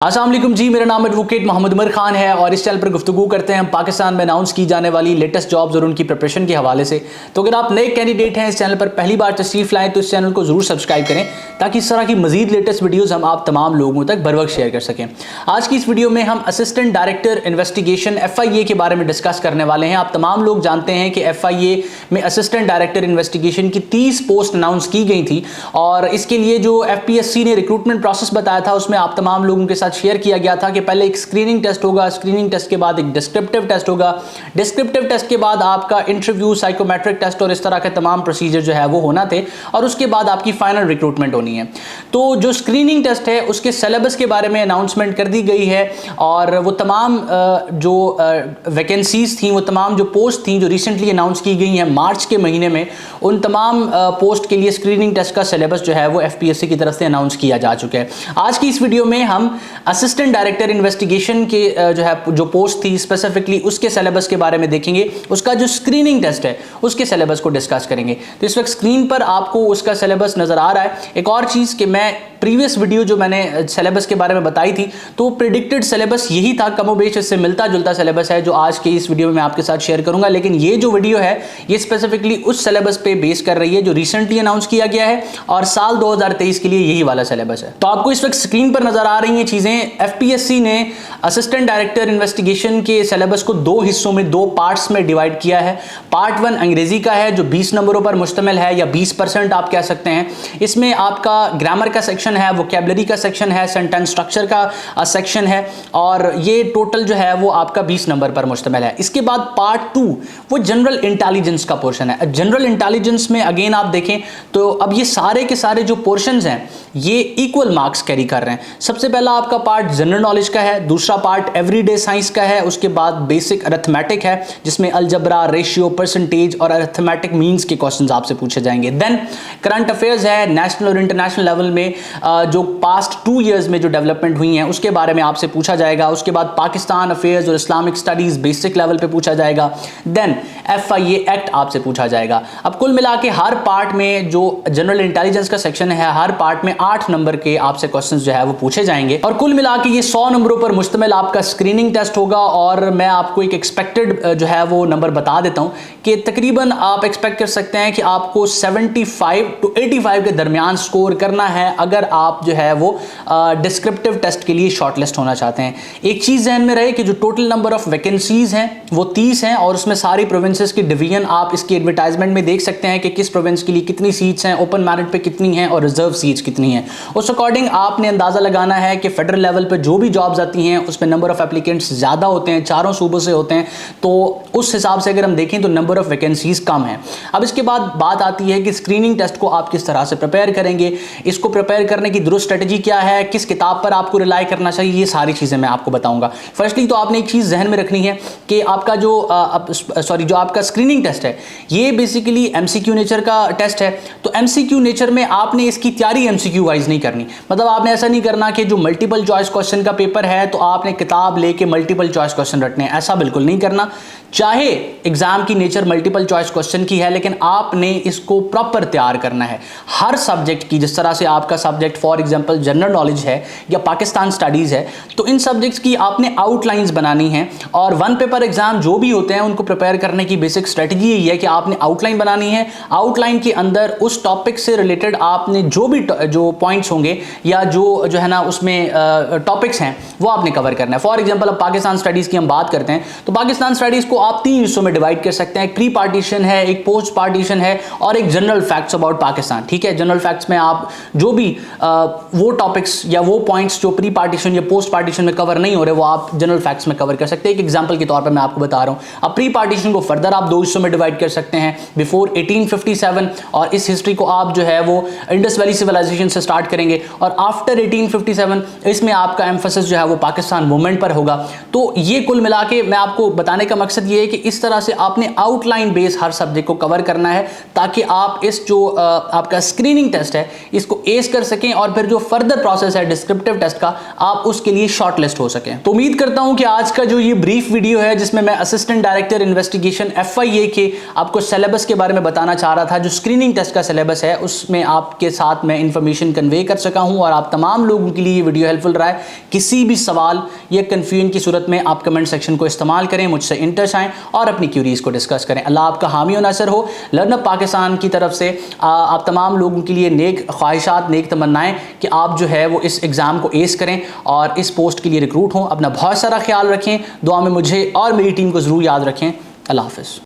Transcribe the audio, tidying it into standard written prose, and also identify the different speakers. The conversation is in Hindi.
Speaker 1: अस्सलाम वालेकुम जी, मेरा नाम एडवोकेट मोहम्मद उमर खान है और इस चैनल पर गुफ्तगू करते हैं हम पाकिस्तान में अनाउंस की जाने वाली लेटेस्ट जॉब्स और उनकी प्रिपरेशन के हवाले से। तो अगर आप नए कैंडिडेट हैं, इस चैनल पर पहली बार तशरीफ लाएं तो इस चैनल को जरूर सब्सक्राइब करें ताकि इस तरह की मजीद लेटेस्ट वीडियोज़ हम आप तमाम लोगों तक बर वक्त शेयर कर सकें। आज की इस वीडियो में हम असिस्टेंट डायरेक्टर इन्वेस्टिगेशन FIA के बारे में डिस्कस करने वाले हैं। आप तमाम लोग जानते हैं कि FIA में असिस्टेंट डायरेक्टर इन्वेस्टिगेशन की 30 पोस्ट अनाउंस की गई थी और इसके लिए जो FPSC ने रिक्रूटमेंट प्रोसेस बताया था उसमें आप तमाम लोगों के साथ शेयर किया गया था कि पहले एक स्क्रीनिंग टेस्ट होगा, स्क्रीनिंग टेस्ट के बाद एक डिस्क्रिप्टिव टेस्ट होगा, डिस्क्रिप्टिव टेस्ट के बाद आपका इंटरव्यू, साइकोमेट्रिक टेस्ट और इस तरह के तमाम प्रोसीजर जो है वो होना थे और उसके बाद आपकी फाइनल रिक्रूटमेंट होनी है। तो जो स्क्रीनिंग टेस्ट है उसके सिलेबस के बारे में अनाउंसमेंट कर दी गई है और वो तमाम जो वैकेंसीज थी, वो तमाम जो पोस्ट थी जो रिसेंटली अनाउंस की गई हैं मार्च के महीने में, उन तमाम पोस्ट के लिए स्क्रीनिंग टेस्ट का सिलेबस जो है वो FPSC की तरफ से अनाउंस किया जा चुका है। आज की इस वीडियो में हम असिस्टेंट डायरेक्टर इन्वेस्टिगेशन के जो पोस्ट थी स्पेसिफिकली उसके सिलेबस के बारे में देखेंगे, उसका जो स्क्रीनिंग टेस्ट है उसके सिलेबस को डिस्कस करेंगे। तो इस वक्त स्क्रीन पर आपको उसका सिलेबस नजर आ रहा है। एक और चीज कि मैं प्रीवियस वीडियो जो मैंने सिलेबस के बारे में बताई थी तो प्रिडिक्टेड सिलेबस यही था, कमोबेश इससे मिलता जुलता सिलेबस है जो आज के इस वीडियो में मैं आपके साथ शेयर करूंगा, लेकिन ये जो वीडियो है ये स्पेसिफिकली उस सिलेबस पे बेस कर रही है जो रिसेंटली अनाउंस किया गया है और साल 2023 के लिए यही वाला सिलेबस है। तो आपको इस वक्त स्क्रीन पर नजर आ रही हैं चीजें। FPSC ने असिस्टेंट डायरेक्टर इन्वेस्टिगेशन के सिलेबस को दो हिस्सों में, दो पार्ट्स में डिवाइड किया है। पार्ट 1 अंग्रेजी का है जो 20 नंबरों पर मुश्तमिल है या 20% आप कह सकते हैं। इसमें आपका ग्रामर का सेक्शन है, वोकैबुलरी का सेक्शन है, सेंटेंस स्ट्रक्चर का सेक्शन है और ये टोटल जो है वो आपका 20 नंबर पर मुश्तमिल है। इसके बाद पार्ट 2 वो जनरल इंटेलिजेंस का पोर्शन है। जनरल इंटेलिजेंस में अगेन आप देखें तो अब ये सारे के सारे जो पोर्शंस हैं ये इक्वल मार्क्स कैरी कर रहे हैं। सबसे पहला आपका पार्ट जनरल नॉलेज का है, दूसरा पार्ट एवरीडे साइंस का है, उसके बाद बेसिक अरिथमेटिक है जिसमें अलजबरा, रेशियो, परसेंटेज और अरिथमेटिक मीन्स के क्वेश्चंस आपसे पूछे जाएंगे। देन करंट अफेयर्स है, नेशनल और इंटरनेशनल लेवल में जो पास्ट 2 इयर्स में जो डेवलपमेंट हुई हैं उसके बारे में आपसे पूछा जाएगा। उसके बाद पाकिस्तान अफेयर्स और इस्लामिक स्टडीज बेसिक लेवल पे पूछा जाएगा। देन FIA एक्ट आपसे पूछा जाएगा। अब कुल मिला के हर पार्ट में जो जनरल इंटेलिजेंस का सेक्शन है, हर पार्ट में 8 नंबर के आपसे क्वेश्चंस जो है वो पूछे जाएंगे और कुल मिला के ये 100 नंबरों पर मुश्तमिल आपका स्क्रीनिंग टेस्ट होगा। और मैं आपको एक एक्सपेक्टेड जो है वो नंबर बता देता हूं कि तकरीबन आप एक्सपेक्ट कर सकते हैं कि आपको 75 to 85 के दरमियान स्कोर करना है अगर आप जो है वो डिस्क्रिप्टिव टेस्ट के लिए शॉर्टलिस्ट होना चाहते हैं। एक चीज ध्यान में रहे कि जो टोटल नंबर ऑफ वैकेंसीज हैं वो 30 हैं और उसमें सारी प्रोविंसेस की डिवीजन आप इसकी एडवर्टाइजमेंट में देख सकते हैं कि किस प्रोविंस के लिए कितनी सीट्स हैं, ओपन मेरिट पे कितनी हैं और रिजर्व सीट्स कितनी हैं। उस अकॉर्डिंग आपने अंदाजा लगाना है कि फेडरल लेवल पे जो भी जॉब्स आती हैं उसमें नंबर ऑफ एप्लीकेंट्स ज्यादा होते हैं, चारों सूबों से होते हैं, तो उस हिसाब से अगर हम देखें तो नंबर ऑफ वैकेंसीज कम है। अब इसके बाद बात आती है कि स्क्रीनिंग टेस्ट को आप किस तरह से प्रिपेयर करेंगे, इसको प्रिपेयर करने की दुरुस्त स्ट्रेटजी क्या है, किस किताब पर आपको रिलाई करना चाहिए, ये सारी चीजें मैं आपको बताऊंगा। फर्स्टली तो आपने एक चीज जहन में रखनी है कि आपका जो आपका स्क्रीनिंग टेस्ट है ये बेसिकली MCQ नेचर का टेस्ट है। तो MCQ नेचर में आपने इसकी तैयारी MCQ वाइज नहीं करनी, मतलब आपने ऐसा नहीं करना कि जो मल्टीपल चॉइस क्वेश्चन का पेपर है तो आपने किताब लेके मल्टीपल चॉइस क्वेश्चन रटने, ऐसा बिल्कुल नहीं करना। चाहे एग्जाम की नेचर मल्टीपल चॉइस क्वेश्चन की है लेकिन आपने इसको प्रॉपर तैयार करना है हर सब्जेक्ट की। जिस तरह से आपका subject for example general knowledge है या पाकिस्तान स्टडीज है तो इन सब्जेक्ट्स की आपने आउटलाइंस बनानी है और वन पेपर एग्जाम जो भी होते हैं उनको प्रिपेयर करने की बेसिक स्ट्रेटजी यही है कि आपने आउटलाइन बनानी है। आउटलाइन के अंदर उस टॉपिक से रिलेटेड आपने जो भी जो पॉइंट्स होंगे या जो है ना उसमें टॉपिक्स हैं वो आपने कवर करना है। फॉर एग्जांपल अब पाकिस्तान स्टडीज की हम बात करते हैं तो पाकिस्तान स्टडीज को आप 3 हिस्सों में डिवाइड कर सकते हैं। एक प्री पार्टीशन है, एक पोस्ट पार्टीशन है और एक जनरल फैक्ट्स अबाउट पाकिस्तान। ठीक है, जनरल फैक्ट्स में आप जो भी वो टॉपिक्स या वो पॉइंट्स जो प्री पार्टीशन या पोस्ट पार्टीशन में कवर नहीं हो रहे वो आप जनरल फैक्ट्स में कवर कर सकते हैं। एक एग्जांपल के तौर पर मैं आपको बता रहा हूं। अब प्री पार्टीशन को फर्दर आप 2 हिस्सों में डिवाइड कर सकते हैं, बिफोर 1857 और इस हिस्ट्री को आप जो है वो इंडस वैली सिविलाइजेशन से स्टार्ट करेंगे और आफ्टर 1857 इसमें आपका एम्फेसिस जो है वो पाकिस्तान मूवमेंट पर होगा। तो ये कुल मिला के मैं आपको बताने का मकसद ये है कि इस तरह से आपने आउटलाइन बेस हर सब्जेक्ट को कवर करना है ताकि आप इस जो आपका स्क्रीनिंग टेस्ट है इसको एस कर सकें और फिर जो फर्दर प्रोसेस है डिस्क्रिप्टिव टेस्ट का आप उसके लिए शॉर्टलिस्ट हो सकें। तो उम्मीद करता हूं कि आज का जो ये ब्रीफ वीडियो है जिसमें मैं असिस्टेंट डायरेक्टर इन्वेस्टिगेशन FIA के आपको सिलेबस के बारे में बताना चाह रहा था, जो स्क्रीनिंग टेस्ट का सिलेबस है उसमें आपके साथ मैं इंफॉर्मेशन कन्वे कर सका हूं और आप तमाम लोगों के लिए ये वीडियो हेल्पफुल रहा है। किसी भी सवाल या कन्फ्यूजन की सूरत में आप कमेंट सेक्शन को इस्तेमाल करें, मुझसे इन टच आएँ और अपनी क्यूरीज को डिस्कस करें। अल्लाह आपका हामी और नासर हो। लर्नअप पाकिस्तान की तरफ से आप तमाम लोगों के लिए नेक ख्वाहिशात, नेक तमन्नाएं कि आप जो है वो इस एग्ज़ाम को एस करें और इस पोस्ट के लिए रिक्रूट हों। अपना बहुत सारा ख्याल रखें, दुआ में मुझे और मेरी टीम को ज़रूर याद रखें। अल्लाह हाफ़िज़।